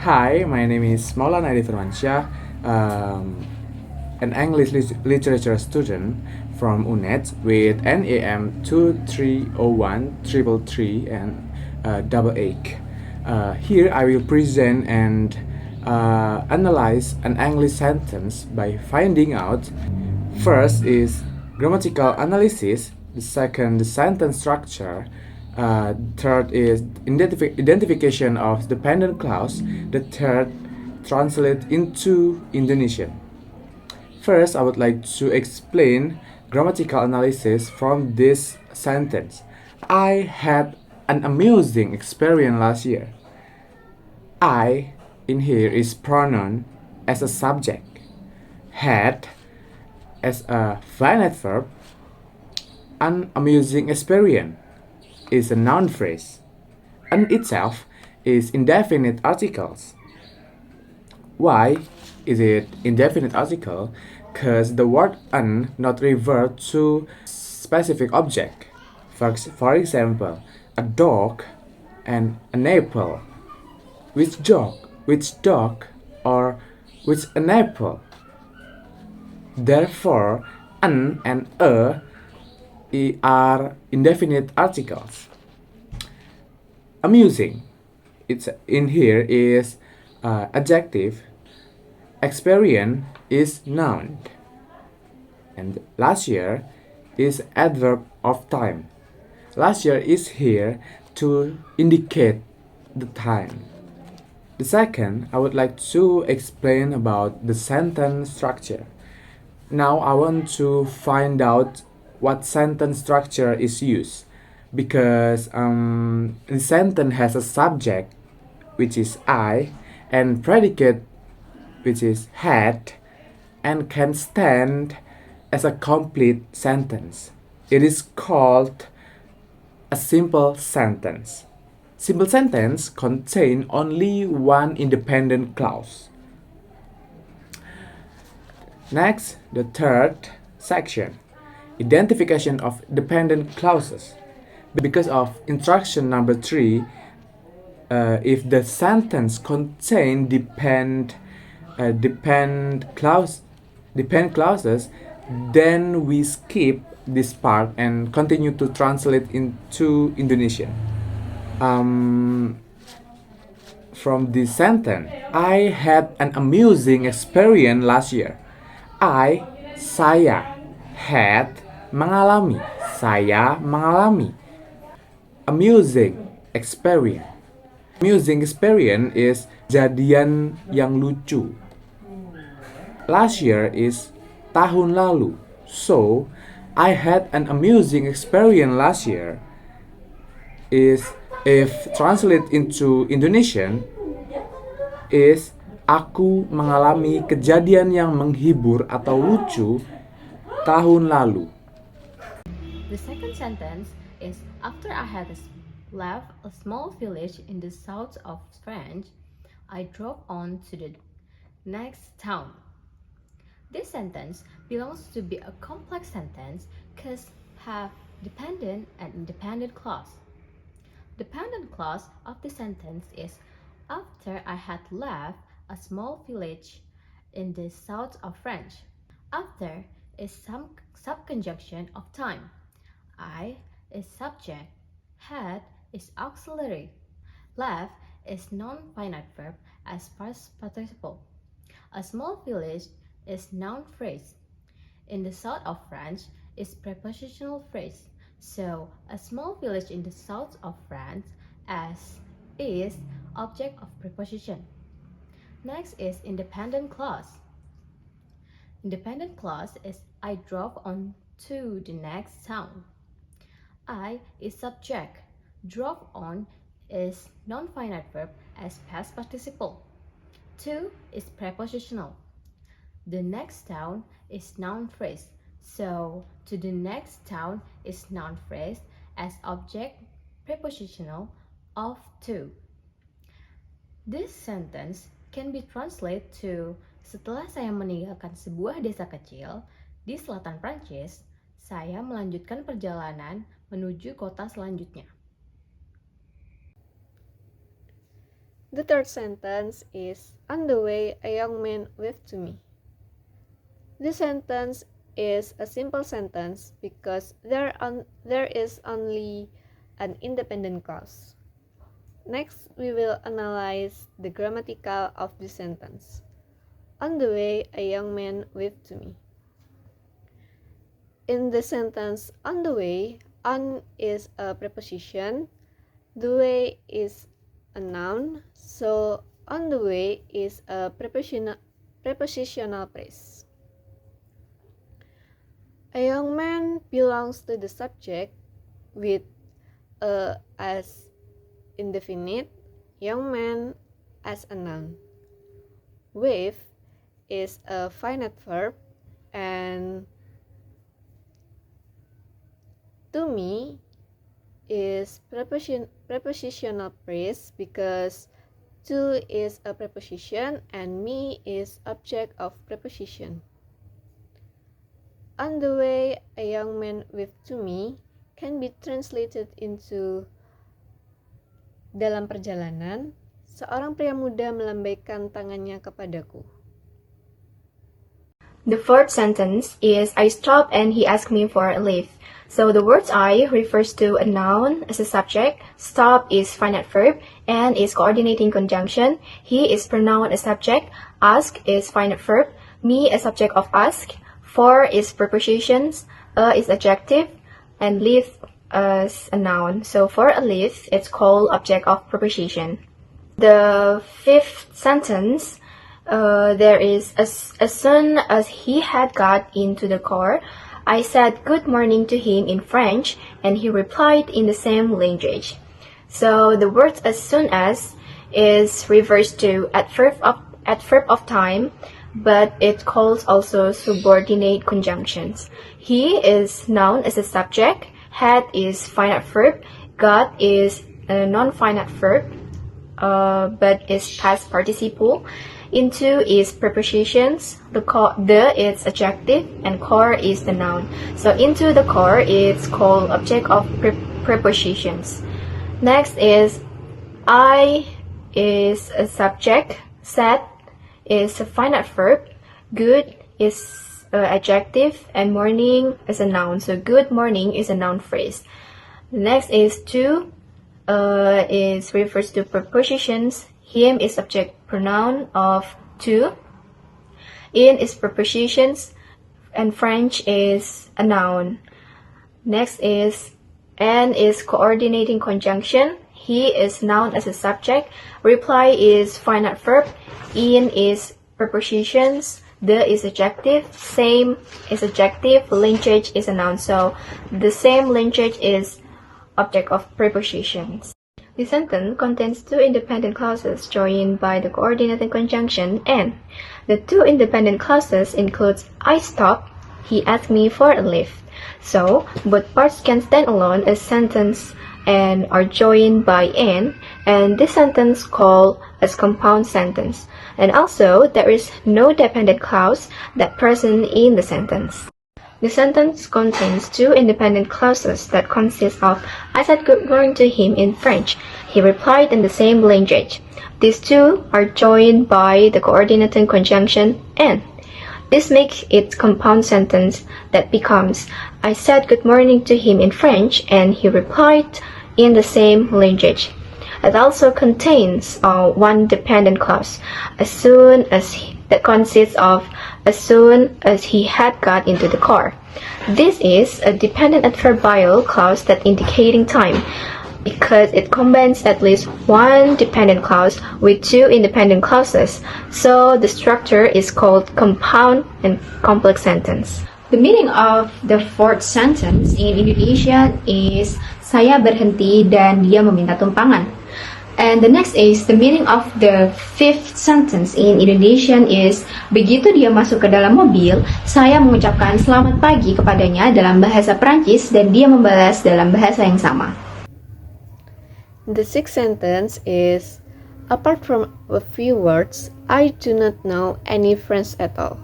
Hi, my name is Maulana Edi Firmansyah, an English literature student from UNED with NAM 2301 and double 8. Here I will present and analyze an English sentence by finding out first is grammatical analysis, the second the sentence structure, third is identification of dependent clause, the third translate into Indonesian. First, I would like to explain grammatical analysis from this sentence. I had an amusing experience last year. I in here is pronoun as a subject. Had as a finite verb. An amusing experience is a noun phrase. An itself is indefinite articles. Why is it indefinite article? Because the word an not refer to specific object. For example, a dog and an apple. Which dog, or which an apple? Therefore, an and a are indefinite articles. Amusing, it's in here is adjective. Experience is noun, and last year is adverb of time. Last year is here to indicate the time. The second, I would like to explain about the sentence structure. Now I want to find out what sentence structure is used because the sentence has a subject which is I and predicate which is had and can stand as a complete sentence. It is called a simple sentence. Simple sentence contain only one independent clause. Next, the third section, identification of dependent clauses. Because of instruction number 3, if the sentence contain depend clauses, then we skip this part and continue to translate into Indonesian. From this sentence, I had an amusing experience last year. Saya had mengalami. Saya mengalami. Amusing experience. Amusing experience is jadian yang lucu. Last year is tahun lalu. So, I had an amusing experience last year is, if translate into Indonesian, is aku mengalami kejadian yang menghibur atau lucu tahun lalu. The second sentence is after I had left a small village in the south of France, I drove on to the next town. This sentence belongs to be a complex sentence because have dependent and independent clause. Dependent clause of the sentence is after I had left a small village in the south of France. After is some subconjunction of time. I is subject, had is auxiliary, left is non-finite verb as past participle. A small village is noun phrase. In the south of France is prepositional phrase. So a small village in the south of France as is object of preposition. Next is independent clause. Independent clause is I drove on to the next town. I is subject. Drove on is non-finite verb as past participle. To is prepositional. The next town is noun phrase. So to the next town is noun phrase as object prepositional of to. This sentence can be translated to setelah saya meninggalkan sebuah desa kecil di selatan Prancis, saya melanjutkan perjalanan menuju kota selanjutnya. The third sentence is, on the way, a young man waved to me. This sentence is a simple sentence because there is only an independent clause. Next, we will analyze the grammatical of this sentence. On the way, a young man waved to me. In the sentence on the way, on is a preposition, the way is a noun, so on the way is a prepositional phrase. A young man belongs to the subject with a as indefinite, young man as a noun. Wave is a finite verb, and to me is prepositional phrase because to is a preposition and me is object of preposition. On the way, a young man waved to me can be translated into dalam perjalanan, seorang pria muda melambaikan tangannya kepadaku. The fourth sentence is, I stopped and he asked me for a lift. So the word I refers to a noun as a subject, stop is finite verb, and is coordinating conjunction. He is pronoun as subject, ask is finite verb, me as subject of ask, for is prepositions, a is adjective, and lift as a noun. So for a lift, it's called object of preposition. The fifth sentence, there is as soon as he had got into the car, I said good morning to him in French, and he replied in the same language. So the word as soon as is refers to adverb of time, but it calls also subordinate conjunctions. He is noun as a subject, had is finite verb, got is a non-finite verb, but is past participle. Into is prepositions, the is adjective, and car is the noun. So into the car is called object of prepositions. Next is I is a subject, said is a finite verb, good is adjective, and morning is a noun. So good morning is a noun phrase. Next is to is refers to prepositions. Him is subject pronoun of to. In is prepositions, and French is a noun. Next is and is coordinating conjunction. He is noun as a subject. Reply is finite verb. In is prepositions. The is adjective. Same is adjective. Linkage is a noun. So the same linkage is object of prepositions. The sentence contains two independent clauses joined by the coordinating conjunction and. The two independent clauses include I stopped, he asked me for a lift. So, both parts can stand alone as sentence and are joined by and this sentence called as compound sentence. And also, there is no dependent clause that present in the sentence. The sentence contains two independent clauses that consist of I said good morning to him in French. He replied in the same language. These two are joined by the coordinating conjunction and. This makes it compound sentence that becomes I said good morning to him in French and he replied in the same language. It also contains one dependent clause that consists of as soon as he had got into the car. This is a dependent adverbial clause that indicating time because it combines at least one dependent clause with two independent clauses. So the structure is called compound and complex sentence. The meaning of the fourth sentence in Indonesian is saya berhenti dan dia meminta tumpangan. And the next is the meaning of the fifth sentence in Indonesian is begitu dia masuk ke dalam mobil, saya mengucapkan selamat pagi kepadanya dalam bahasa Prancis dan dia membalas dalam bahasa yang sama. The sixth sentence is apart from a few words, I do not know any French at all.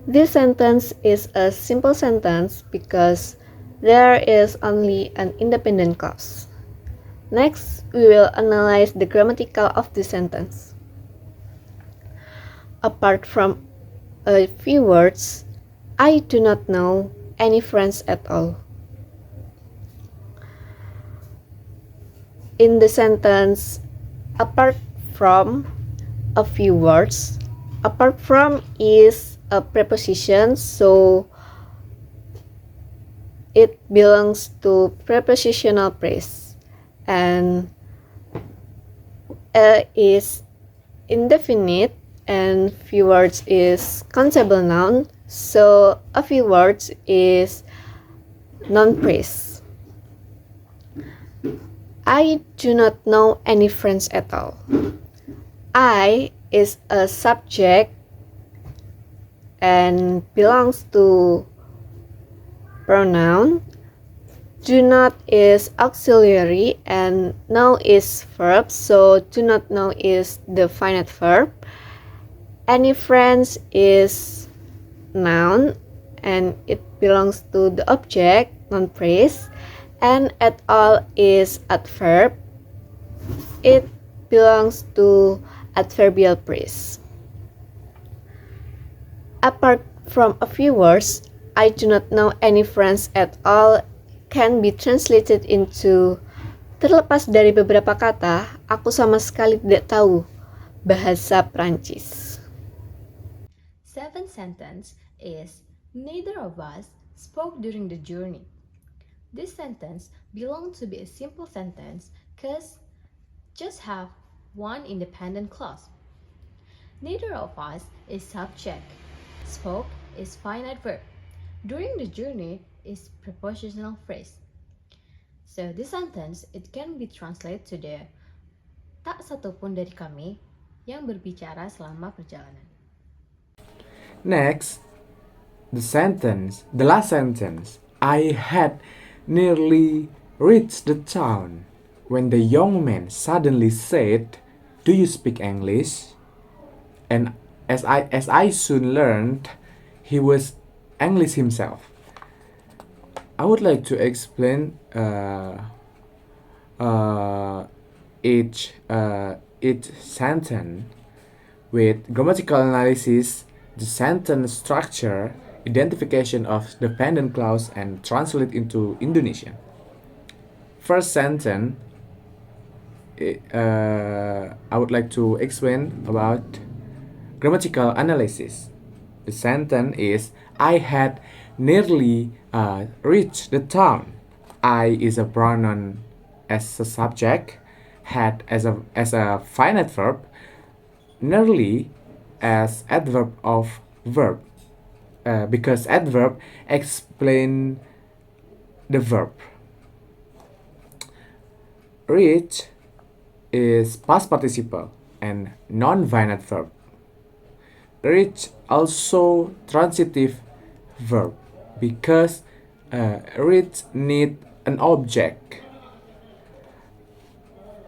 This sentence is a simple sentence because there is only an independent clause. Next, we will analyze the grammatical of the sentence. Apart from a few words, I do not know any friends at all. In the sentence, apart from a few words, apart from is a preposition, so it belongs to prepositional phrase, and is indefinite and few words is countable noun, so a few words is noun phrase. I do not know any friends at all. I is a subject and belongs to pronoun. Do not is auxiliary and know is verb, so do not know is the finite verb. Any friends is noun and it belongs to the object, noun phrase. And at all is adverb. It belongs to adverbial phrase. Apart from a few words, I do not know any friends at all can be translated into terlepas dari beberapa kata, aku sama sekali tidak tahu bahasa Prancis. Seventh sentence is neither of us spoke during the journey. This sentence belongs to be a simple sentence because just have one independent clause. Neither of us is subject. Spoke is finite verb. During the journey is prepositional phrase. So this sentence it can be translated to the tak satupun dari kami yang berbicara selama perjalanan. Next, the last sentence. I had nearly reached the town when the young man suddenly said, "Do you speak English?" And as I soon learned, he was English himself. I would like to explain each sentence with grammatical analysis, the sentence structure, identification of dependent clause, and translate into Indonesian. First sentence, I would like to explain about grammatical analysis. The sentence is, I had nearly reached the town. I is a pronoun as a subject, had as a finite verb, nearly as adverb of verb. Because adverb explain the verb. Reach is past participle and non-finite verb. Reach also transitive verb because reach need an object.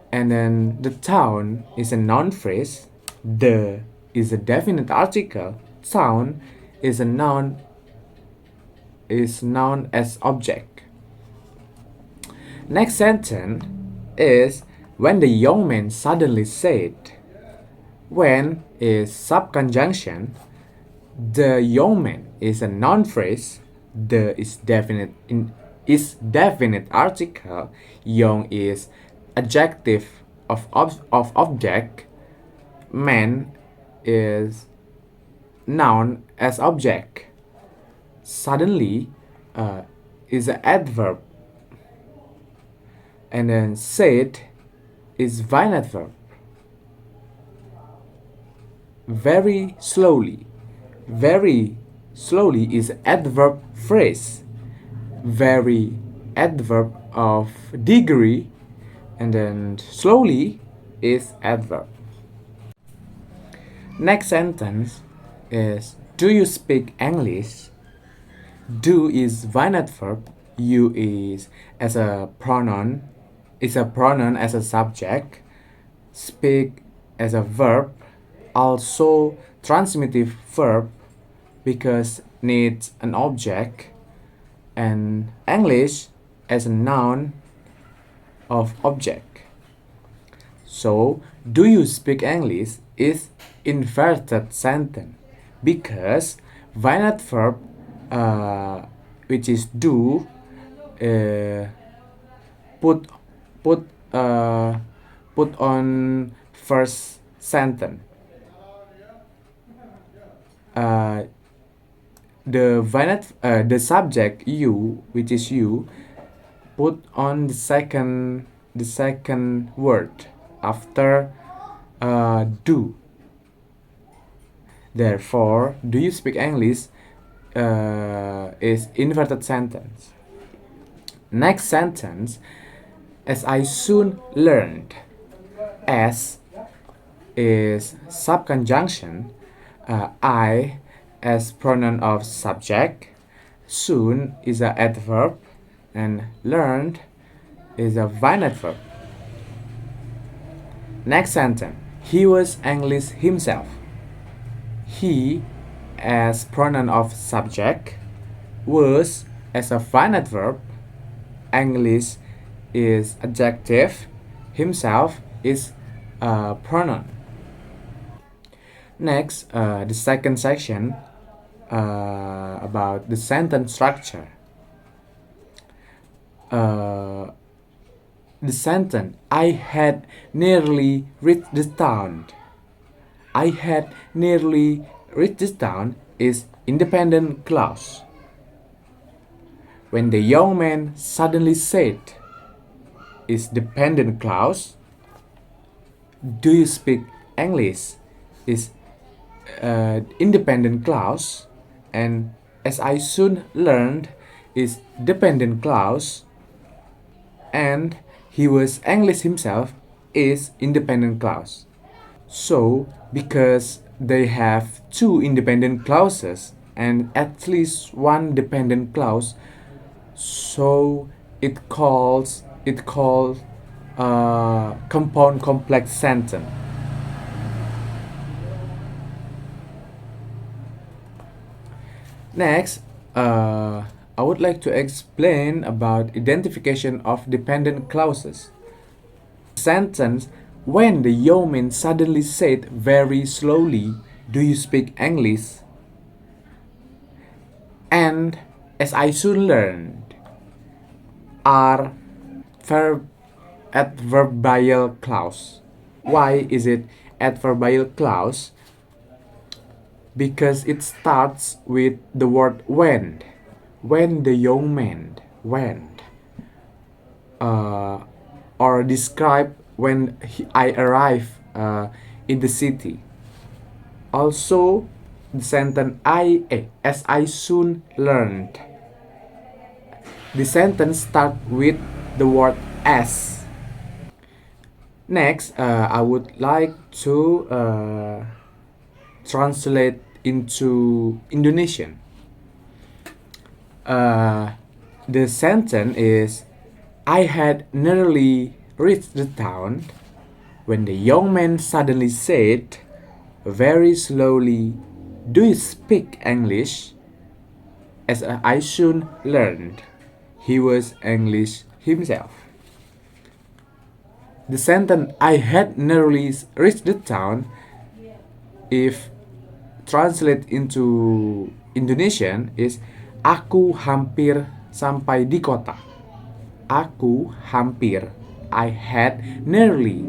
And then the town is a noun phrase. The is a definite article. Town is noun as object. Next sentence is when the young man suddenly said. When is subconjunction. The young man is a noun phrase. The is definite article. Young is adjective of object. Man is noun as object. Suddenly is an adverb. And then said is finite verb. Very slowly is adverb phrase. Very adverb of degree. And then slowly is adverb. Next sentence is do you speak English? Do is finite verb. You is as a pronoun. Is a pronoun as a subject. Speak as a verb. Also transitive verb because needs an object. And English as a noun of object. So, do you speak English is inverted sentence because finite verb, which is do, uh, put put uh, put on first sentence. The subject you, which is you, put on the second word after do. Therefore, do you speak English is inverted sentence. Next sentence, as I soon learned. As is subconjunction. I as pronoun of subject. Soon is a adverb, and learned is a finite verb. Next sentence, he was English himself. He as pronoun of subject, was as a finite verb, English is adjective, himself is a pronoun. Next, the second section about the sentence structure. The sentence, I had nearly reached the town. I had nearly reached the town is independent clause. When the young man suddenly said is dependent clause. Do you speak English is independent clause, and as I soon learned is dependent clause, and he was English himself is independent clause. So because they have two independent clauses and at least one dependent clause, so it calls compound complex sentence. Next, I would like to explain about identification of dependent clauses. Sentence, when the yeoman suddenly said very slowly, do you speak English? And as I soon learned are adverbial clause. Why is it adverbial clause? Because it starts with the word when. When the young man went, or describe when I arrive in the city. Also, the sentence as I soon learned. The sentence start with the word as. Next, I would like to translate into Indonesian. The sentence is, I had nearly reached the town when the young man suddenly said, very slowly, do you speak English? As I soon learned, he was English himself. The sentence, I had nearly reached the town, if translate into Indonesian is, aku hampir sampai di kota. Aku hampir, I had nearly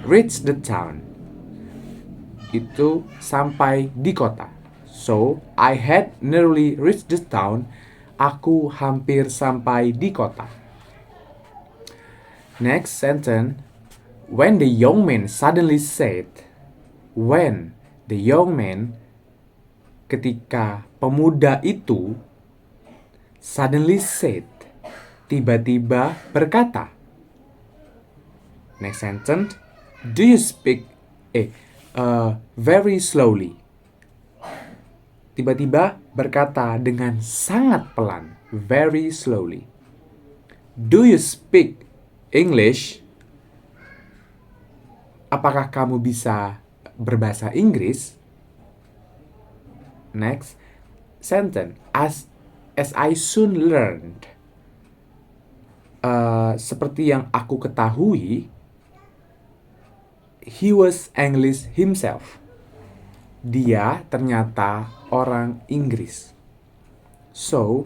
reached the town. Itu sampai di kota. So, I had nearly reached the town. Aku hampir sampai di kota. Next sentence, when the young man suddenly said. When the young man, ketika pemuda itu suddenly said, tiba-tiba berkata. Next sentence, do you speak very slowly? Tiba-tiba berkata dengan sangat pelan, very slowly. Do you speak English? Apakah kamu bisa berbahasa Inggris? Next sentence, as I soon learned. Seperti yang aku ketahui, he was English himself. Dia ternyata orang Inggris. So,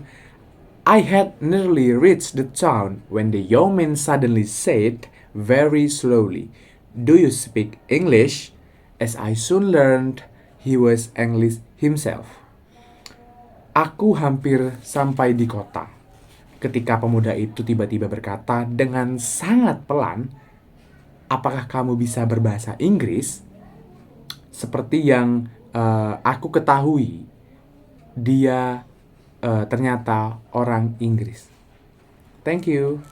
I had nearly reached the town when the young man suddenly said very slowly, "Do you speak English?" As I soon learned, he was English himself. Aku hampir sampai di kota ketika pemuda itu tiba-tiba berkata dengan sangat pelan, "Apakah kamu bisa berbahasa Inggris?" Seperti yang aku ketahui, dia ternyata orang Inggris. Thank you.